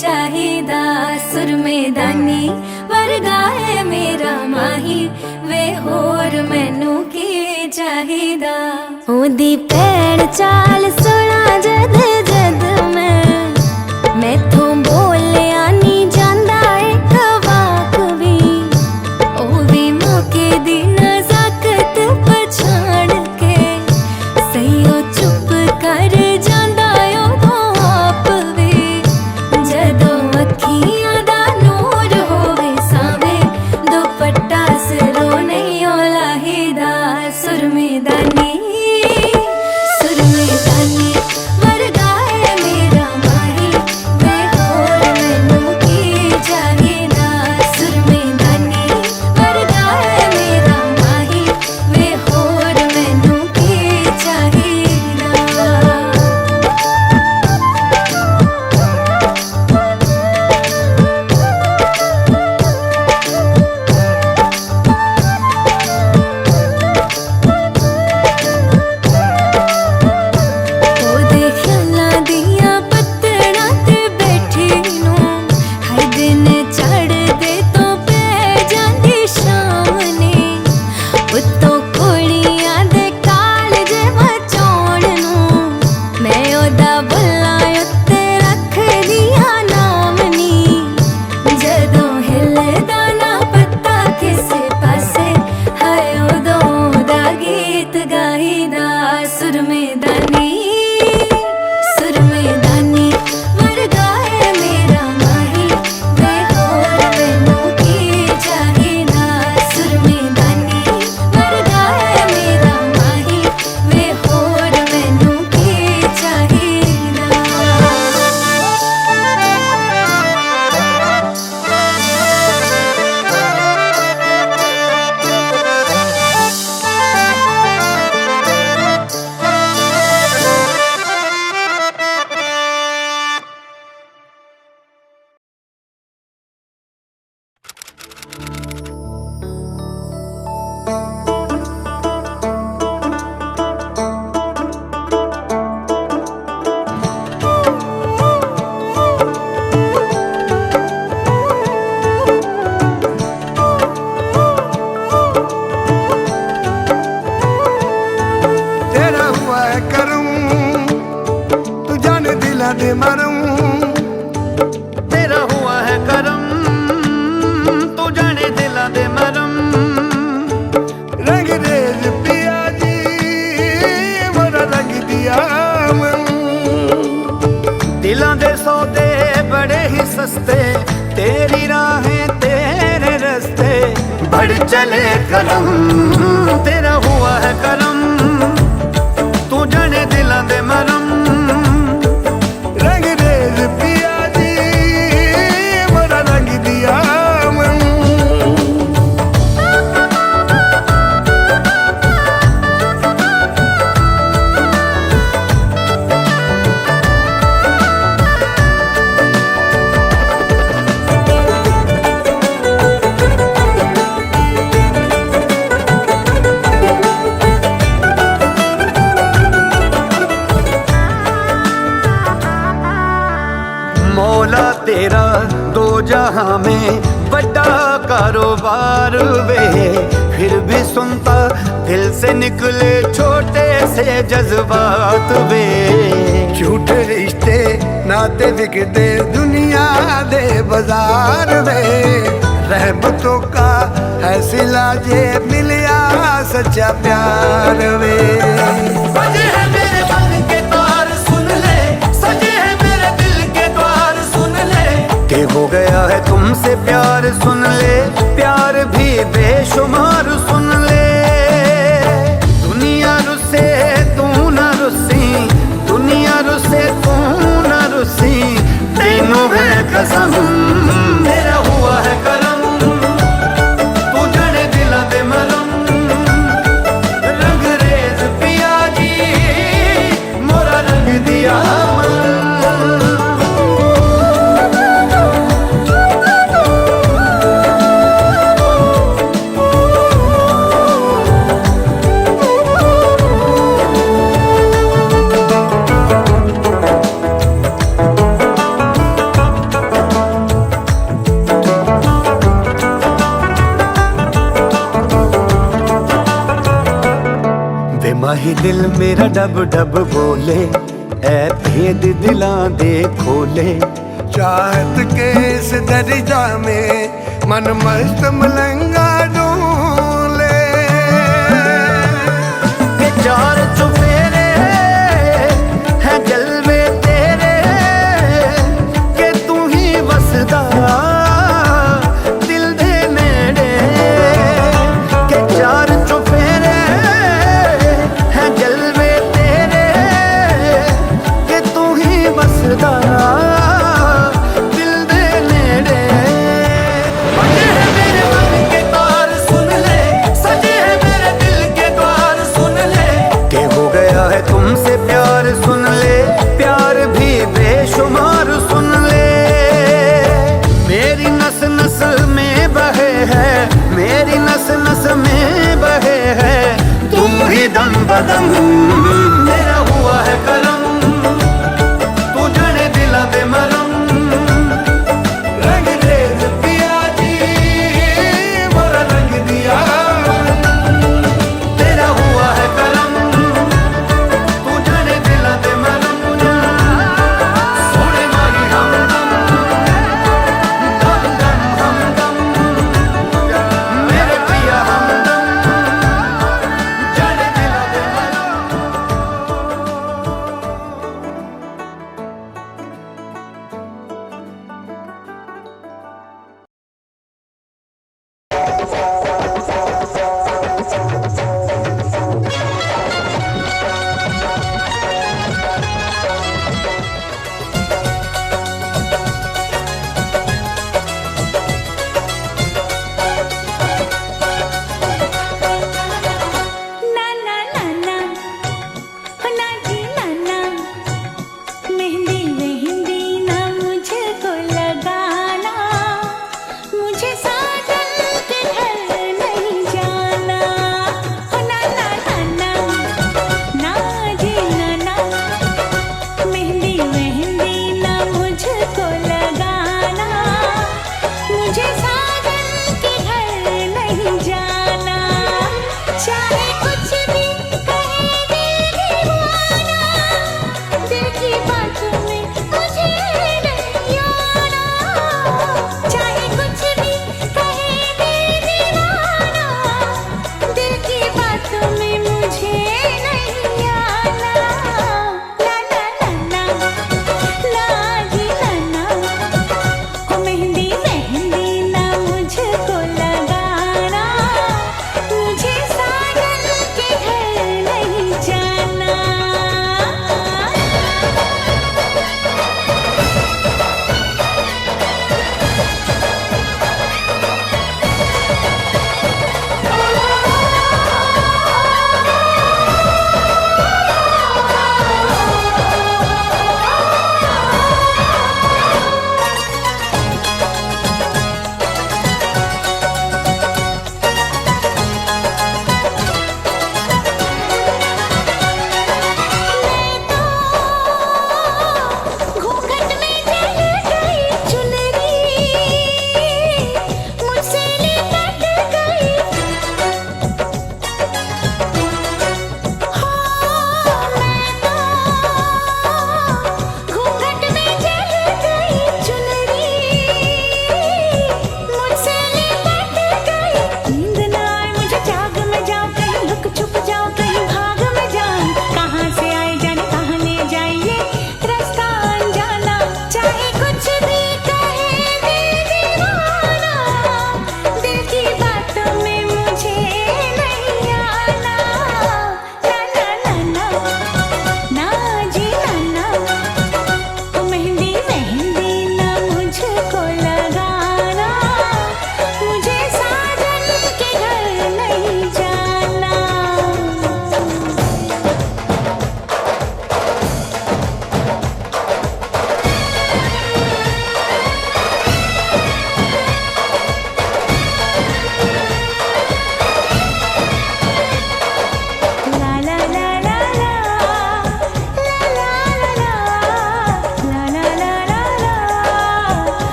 चाहिदा सुर में दानी वर्गा है मेरा माही वे होर मैनू की चाहिदा ओदी पैर चाल सुना जद जद मैं तो बोलिया नी जांदा एक वाक भी ओ भी मौके दी नज़ाकत पछाण के सही चुप कर जांदा ओ आप वे जदों अखियां दा नूर होवे सावे दुपट्टा सिरों नहीं लाहिदा सुर में दानी वर्गा है मेरा माही वे होर मैनू की चाहिदा सुर में दानी वर्गा है मेरा माही वे होर मैनू की चाहिदा सुर में दानी वर्गा है मेरा माही वे होर मैनू की चाहिदा सुर में दानी वर्गा है मेरा माही वे होर मैनू की चाहिदा दे मरम तेरा हुआ है करम तू जाने दिला दे मरम रंग रेज पिया जी मोरा रंग दिया मन दिलों दे सौदे बड़े ही सस्ते तेरी राहें तेरे रस्ते बढ़ चले कलम तेरा हुआ है करम तू जाने दिला दे मरम मौला तेरा दो जहां में बड़ा कारोबार वे फिर भी सुनता दिल से निकले छोटे से जज्बात वे झूठे रिश्ते नाते बिकते दुनिया दे बाजार वे रहमतों का है सिला जे मिलिया सच्चा प्यार वे सजे है मेरे मन के तार सुन ले सजे है मेरे दिल के द्वार सुन ले के हो गया है तुमसे प्यार सुन ले प्यार भी बेशुमार सुन ले दुनिया रुसे तू न रुसी दुनिया रुसे तू न रुसी तीनों है कसम मेरा हुआ है करम तू जड़े दिला दे मरम रंग रेज पिया जी मोरा रंग दिया माही दिल मेरा डब डब बोले, ऐ भेद दिलां दे खोले। चाहत के इस दरिया में मन मस्त मलंगा डोले। के चार चुफेरे है जलवे तेरे, के तू ही वसदा दिल दे नेड़े। के चार चुफेरे है जलवे तेरे, के तू ही वसदा दिल दे नेड़े। बजे है मेरे मन के तार सुन ले, सजे है मेरे दिल के द्वार सुन ले। के हो गया है तुमसे प्यार सुन ले, प्यार भी बेशुमार सुन ले। मेरी नस नस में बहे है, मेरी नस नस में बहे है तुम ही दम बदम। मेरा हुआ है करम, तू जाने दिला दे मरम। रंग दे पिया जी मोरा रंग दिया, तेरा हुआ है करम, तू जाने दिला दे मरम। सोने मारी हमदम, दम दम हमदम, मेरे पिया हमदम, जाने दिला दे मरम।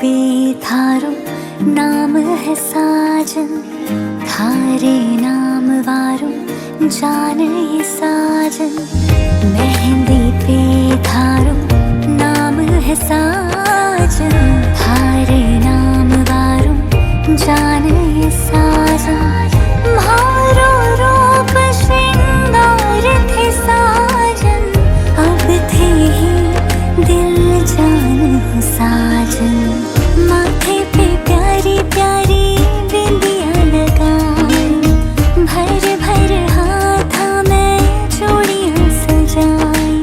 पे थारो नाम है साजन, थारे नाम वारो जान ये साजन। मेहंदी पे थारो नाम है साजन, थारे नाम वारो जान ये साजन। मारो रूप श्रृंगार थे साजन, अब थे ही दिल जान हो साजन। माथे पे प्यारी प्यारी बिंदियां लगाई, भर भर हाथा में चूड़ियां सजाई।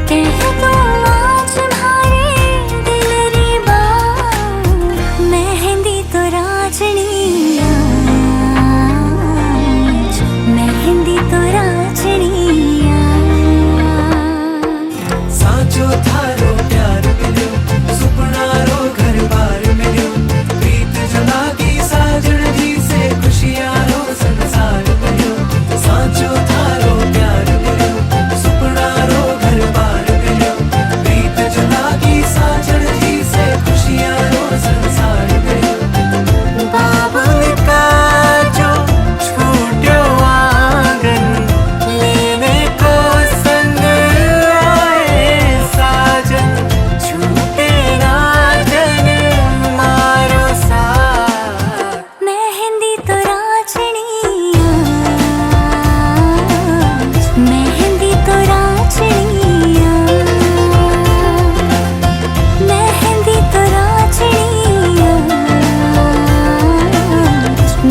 कह दो आज भारे दिल री बात, मेहंदी तो राजनी आज, मेहंदी तो राजनी आज। साचो थारो प्यार मिलियो, सुपना रो घर बार मिलियो। प्रीत जलागी साजन जी से खुशियां रो संसार मिलियो। साचो थारो प्यार मिलियो, सुपना रो घर बार मिलियो। प्रीत जलागी साजन जी से खुशियां रो संसार मिलियो। बाबुल का जो छूट्यो आंगन, लेने को संग आए साजन। छूटे ना जन मारो साथ, मेहंदी तो राजनी आज, मेहंदी तो राजनी आज, मेहंदी तो राजनी आज,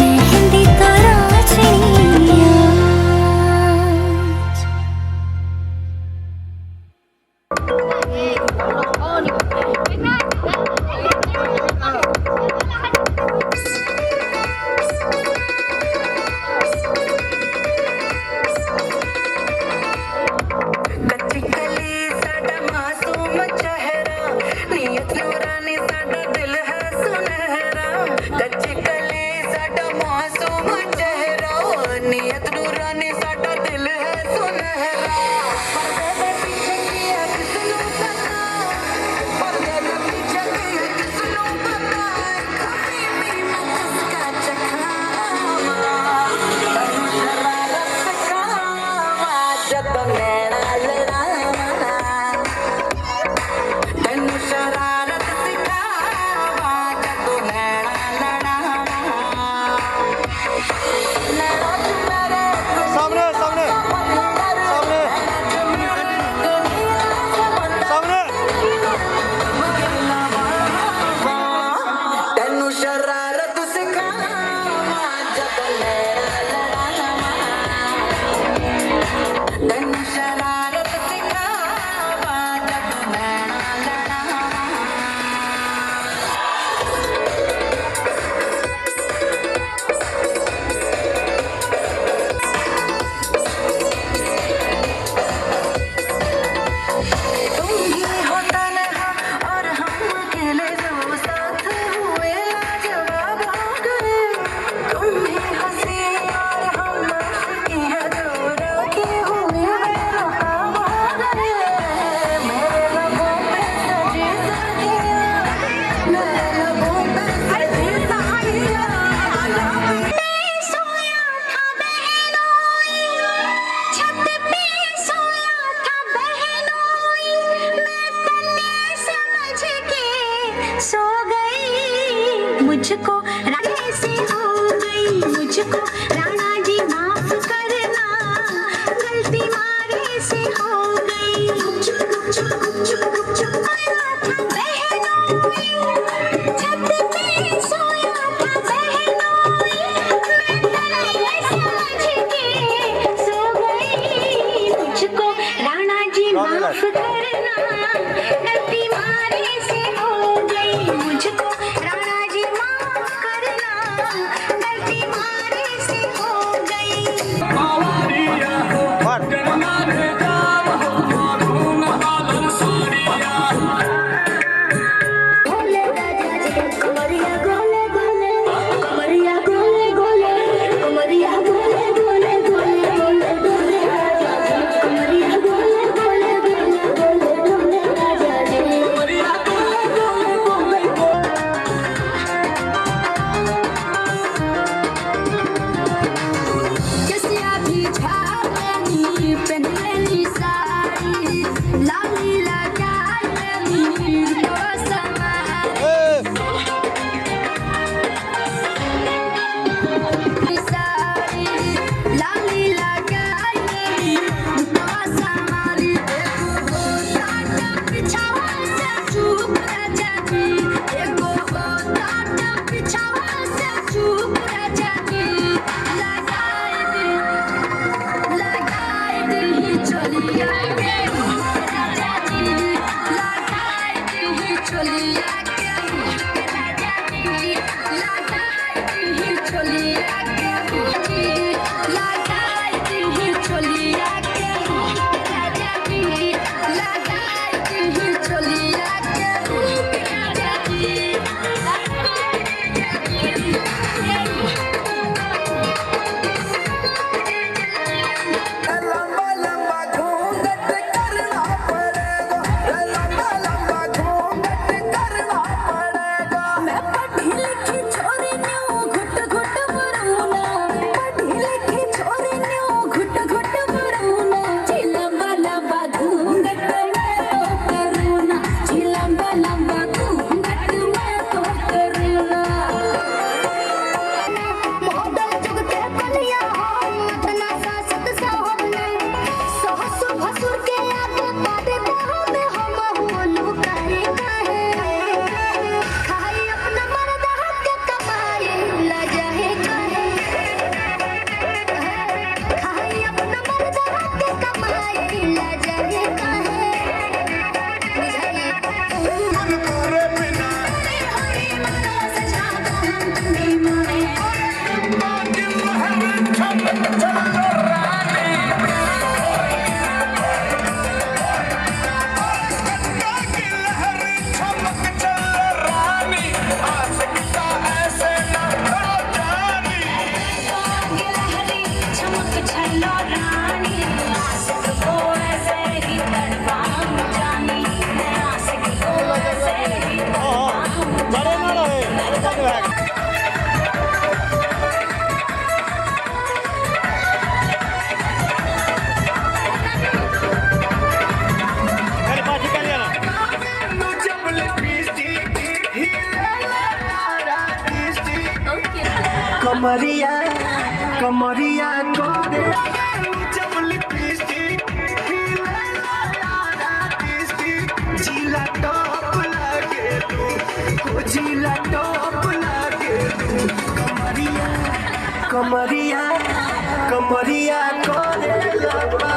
मेहंदी तो राजनी आज। कच्ची कली साडा मासूम चेहरा, नीयत नूरानी साडा दिल है सुनहरा। कच्ची कली साडा मासूम चेहरा, नीयत नूरानी साडा दिल है सुनहरा। पर्दे दे पीछे की है किसनू पता, पर्दे दे पीछे की है किसनू पता। कभी भी मैं किसका चखावा, तैनू शरारत सिखावा जदों नैना लड़ावा। तैनू शरारत सिखावा जदों नैना लड़ावा। नैना तू मेरे सामने सामने सामने सामने। तैनू शरारत सिखावा जदों नैना लड़ावा। तैनू शरारत सिखावा जदों नैना लड़ावा। तुम ही हो तन्हा और हम अकेले, जो साथ हुए लाजवाब हो गए। तुम ही हंसी और हम मस्ती है, जो राखी हुए बेनकाब हो गए। मेरे लबों पे सजी साहिया, मेरे लबों पे सजी साहिया। सोया था बहनोई, छत पे सोया था बहनोई, मैं तन्ने समझ के सो गई। मुझको रानी से हो गई, मुझको राणा जी माफ करना, गलती मारे से हो गई। सोया था बहनोई, छत पे सोया था बहनोई, मैं तन्ने समझ के सो गई। मुझको राणा जी माफ करना, गलती मारे से हो गई। मुझको राणा जी माफ करना, गलती मारे से हो गई। गोले राजा जी कमरिया गोले गोले, कमरिया गोले गोले, कमरिया गोले गोले गोले गोले गोले राजा जी, कमरिया गोले गोले गोले गोले गोले राजा कमरिया कमरिया गोरे चपली लिपस्टिक जिला टॉप लागे तू जिला टॉप लागे तू कमरिया कमरिया कमरिया गोरे लपा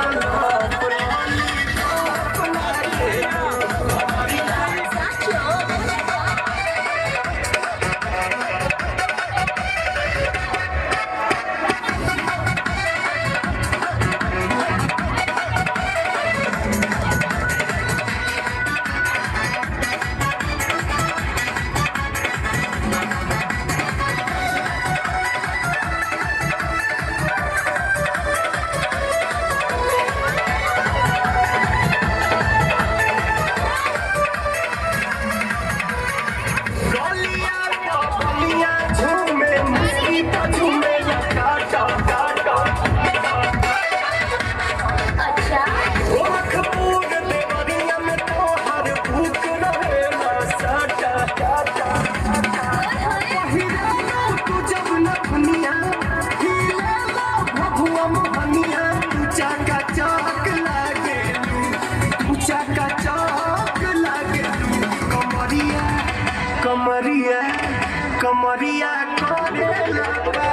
कमरिया कमरिया कोरे लपा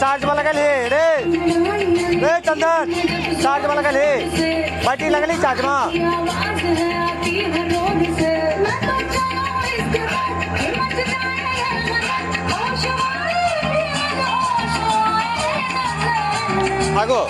चार्ज वाला का ले रे चंदन, चार्ज वाला का ले, बैटरी लगली चार्ज में। आगो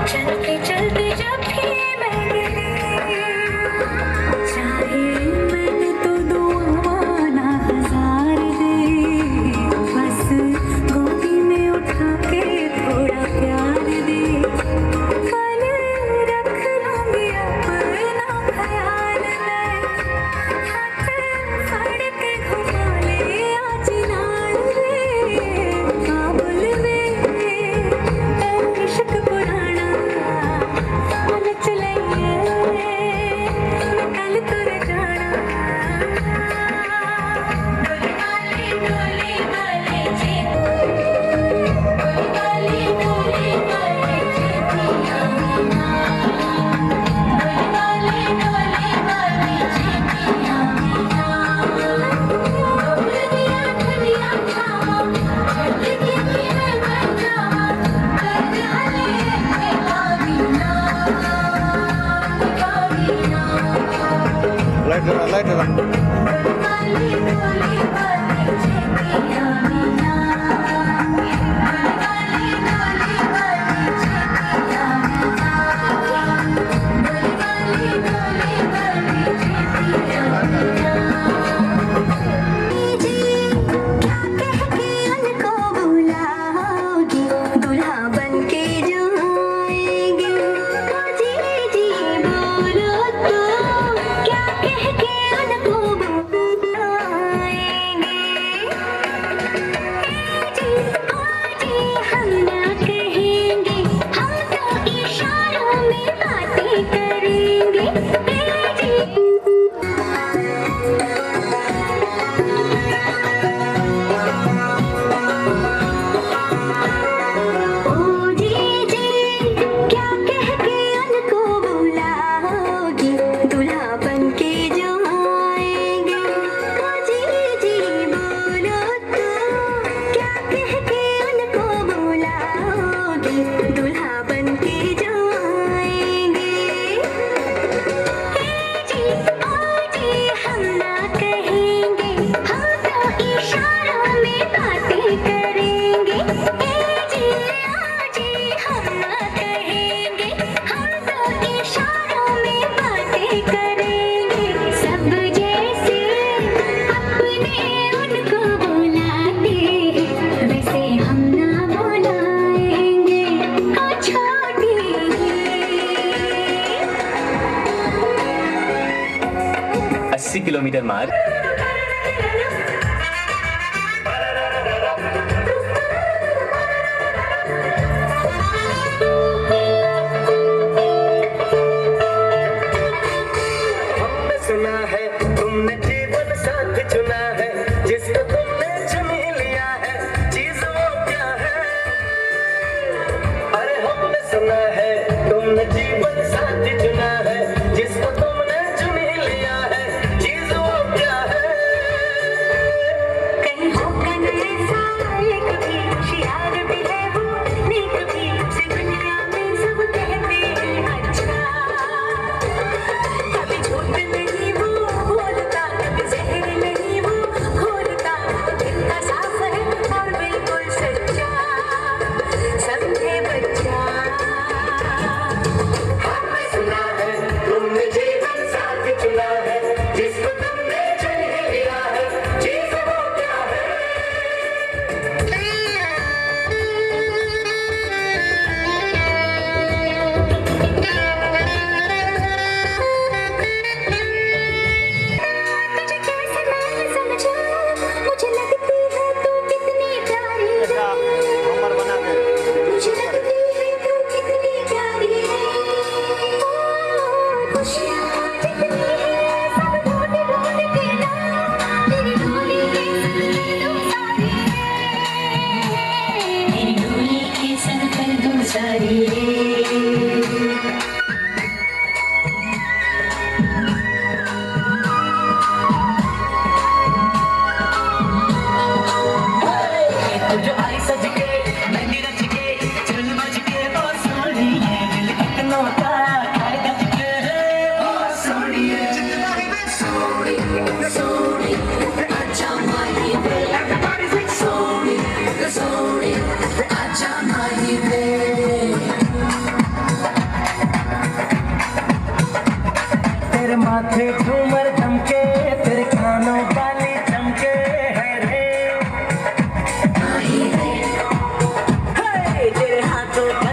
चलते चलते जब भी मैं गिरी, चाहे मैंने तो दुआ ना हजार दे, बस गोदी में उठा के थोड़ा प्यार दे, पल रख लूंगी अपना ख्याल में, हाथ फड़ के घुमा ले आज नाल रे, काबुल में इश्क पुराना मन चले मैं कल तुर जाना, डोली वाली जी, डोली वाली जी पिया, डोली वाली जी पिया, डोल दिया ठंडिया छावा, छट के मैं जावा, कर हले कावीना, कावीना, लाइट लगा वाली जी पिया मीना, वाली जी पिया मीना, वाली जी पिया जी, क्या कह के उनको बुलाओगी, दूल्हा बन के जाएंगे, जी जी बोलो तो क्या कह के उनको 80 किलोमीटर मार्ग। हमने सुना है तुमने जीवन साथ चुना है, जिसको तुमने चुन ही लिया है, चीज वो क्या है? अरे हमने सुना है तुमने जीवन साथ चुना है, जिसको तुमने चुन ही लिया है, चीज वो क्या है? कहीं होगा न ऐसा एक भी होशियार भी है वो नेक भी से दुनिया में सब कहते हैं अच्छा। कभी झूठ नहीं वो बोलता, कभी जहर नहीं वो घोलता, वो दिल का साफ है और बिल्कुल सच्चा, समझे बच्चा। हमने सुना है तुमने जीवन साथ चुना है, जिसको तुमने चुन ही लिया है, चीज वो क्या है? तुझे कैसे मैं समझाऊं, मुझे लगती है तू कितनी प्यारी अच्छा है, नंबर बना दे। मुझे लगती है तू कितनी प्यारी है। ओ खुशियाँ जितनी है सब ढूंढ ढूंढ के ना तेरी डोली के सर पर तुम सारी है, तेरी डोली के सर पर तुम सारी है। तू जो आई सज के मेहंदी रच के चल बज के ओ सोनिए, दिल कितनों का खाए गज के ओ सोनिए, जितना ही मैं सोनी सोनी अच्छा माही वे, everybody say सोनी सोनी अच्छा माही वे। तेरे माथे झूमर चमके, तेरे कानों वाली चमके है रे, हे, तेरे हाथों का